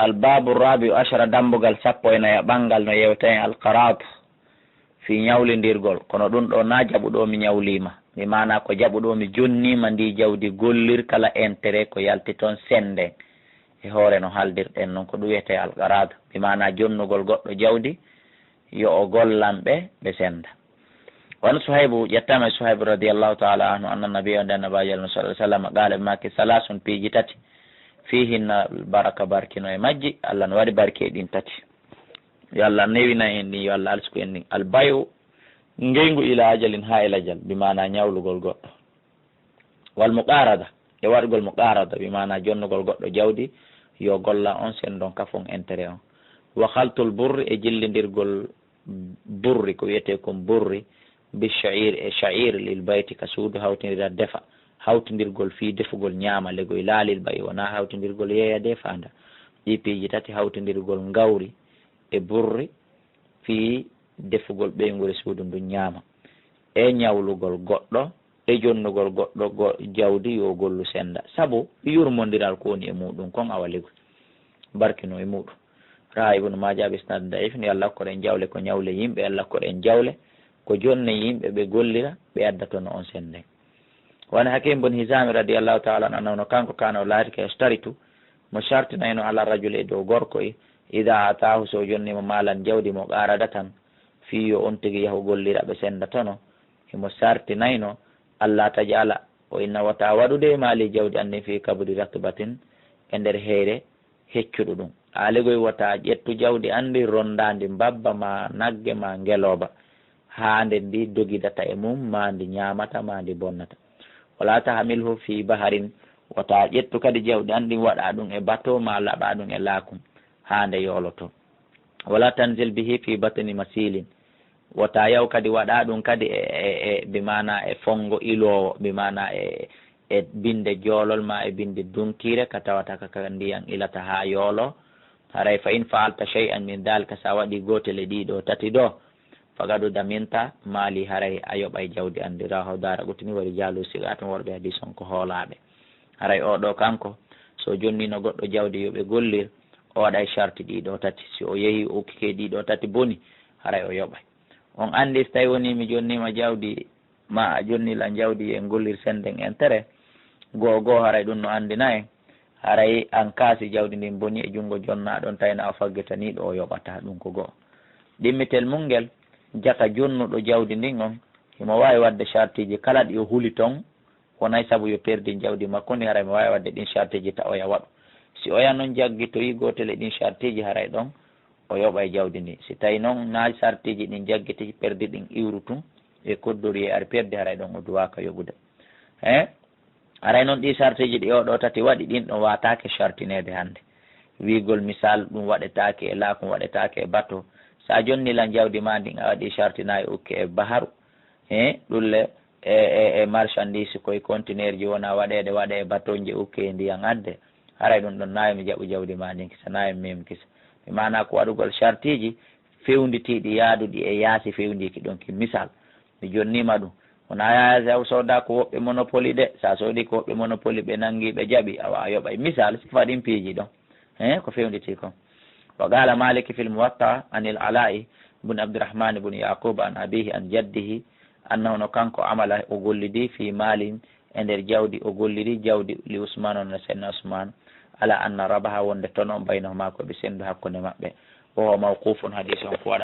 الباب الرابع عشر dambugal sappo e nayi ɓangal no yewten alqaratu fi ñawlidirgol kono ɗum ɗo na jaɓuɗo mi ñawlima mi mana ko jaɓuɗo mi jonnima ndi jawdi gollir kala intérêt ko yalti toon sende e hoore no haldirɗen noon ko ɗum wiyete alqaratu mi mana jonnugol goɗɗo jawdi yo o gollanɓe ɓe senda. won Suhaybu ƴettama Suhaybu radiallahu taala anhu anna nabiya nde annabaji Allah sallallahu alaihi wasallam qala maki salasun piiji tati fihinna baraka barkino e majji Allah no waɗi barke ɗin tati yo Allah newina en ni yo Allah alsku en ni albayu ngeygu ila ajalin ha ila ajal bimana ñawlugol goɗɗo wal muqarada e waɗgol muqarada bimana jonnugol goɗɗo jawdi yo golla on sen don kafon intérêt on wa khaltul burri e jillidirgol burri ko wiyete kon burri bi sha'ir e sha'ir lil bayti ka suudu hawtindira defa hawtindirgol fi defugol ñaama legoy laalil bayi wona hawtindirgol yeeya defanda ɗi piiji tati hawtindirgol ngawri e burri fi defugol ɓeygol suudu ndu ñaama e ñawlugol goɗɗo e jonnugol goɗɗo jawdi yo gollu senda sabu yurmodiral ko woni e muɗum kon awaligo barkino e muɗum ra ibnu maja bisnad daif ni Allah ko ɗen jawle ko ñawle yimɓe Allah ko ɗen jawle ko jonne yimɓe ɓe gollira ɓe addatono on sende woni Hakim bun Hizam radiallahu taala anhu kanko kana o laati ke staritu mo sartinayno ala rajul e dow gorko e ida atahu so jonnimo malan jawdi mo qarada tan fi yo on tigi yahu gollira ɓe senda tono emo sartinayno Allah tajala o inna wata waɗude maali jawdi anni fi kabri ratbatin e nder heere heccuɗo ɗum aligoy wata ƴettu jawdi andi rondandi mbabba ma nagge ma ngeloba hande ndi dogidata e mum ma ndi ñamata ma ndi bonnata wala tahamilhu fi baharin wata ƴettu kadi jawdi andi waɗa ɗum e bateau ma laɓa ɗum e laakum hande yoloto wala tanzil bihi fi batni masilin wata yaw kadi waɗa ɗum kadi e bimana e fongo ilowo bimana e binde joolol ma e binde dunkire ka tawata kaka ndiyan ilata ha yoolo haray fa in faalta shay'an min dalika sa waɗi gotel e ɗiɗo tati ɗo fagadu daminta maali haray a yoɓay jawdi andira ho dara gotini waɗi jaalu sigatum worɓe hadis on ko hoolaɓe haray oɗo kanko so jonnino goɗɗo jawdi yoɓe gollir o waɗay charte ɗiɗo tati si o yeehi o ukkike ɗiɗo tati boni haray o yoɓay on andi so tawi woni mi jonnima jawdi ma a jonnila jawdi en gollir senden intérêt goo haray ɗum no andina en haray an kaasi jawdi ndin boni e junngo jonnaɗon tawina o faggitaniɗo o yoɓata ɗum ko goo ɗimmitel mungel jaka jonnuɗo jawdi ndin on himo wawi wadde chartiji kala ɗi o huuli toon wonay saabu yo perdi jawdi makko ndi haray mo wawi wadde ɗin chartiji ta oya waɗo si oya noon jaggi to yi gotel e ɗin chartiji haray ɗon o yoɓa e jawdi ndi si tawi noon na chartiji ɗin jaggiti perdi ɗin iwru tun e koddori e ari perdi haray ɗon o duwaka yoɓude haray noon ɗi chartiji ɗi oɗo tati waɗi ɗin ɗon watake chartinede hande wigol misal ɗum waɗetake e laakum waɗetake e bateau sa jonnila jawdi ma ndin a waɗi chartina e ukke e baharu ɗulle e marchandise koye contenaire ji wona waɗede waɗe e bateau je ukke e ndiyan adde haray ɗum ɗon nawi mi jaɓu jawdi ma ndin kisa nawi mim kisa mi mana ko waɗugol chartiji fewnditiɗi yaaduɗi e yaasi fewndiki ɗon ki misal mi jonnima ɗum wona yaasa soda ko woɓɓe monopoly de sa soodi ko woɓɓe monopoly ɓe nangi ɓe jaaɓi awa yoɓay misal sifa ɗin piiji ɗon ko fewnditi kon wa qala Malik fil Muwatta anil Ala'i bun Abdurrahman bun Yaqub an abihi an jaddihi annahu no kanko amala o gollidi fi malin e nder jawdi o gollidi jawdi li Usman on senna Usman ala anna rabaha wonde toon on baynahuma ko ɓe sendu hakkunde maɓɓe o mawqufun hadis on ko waɗa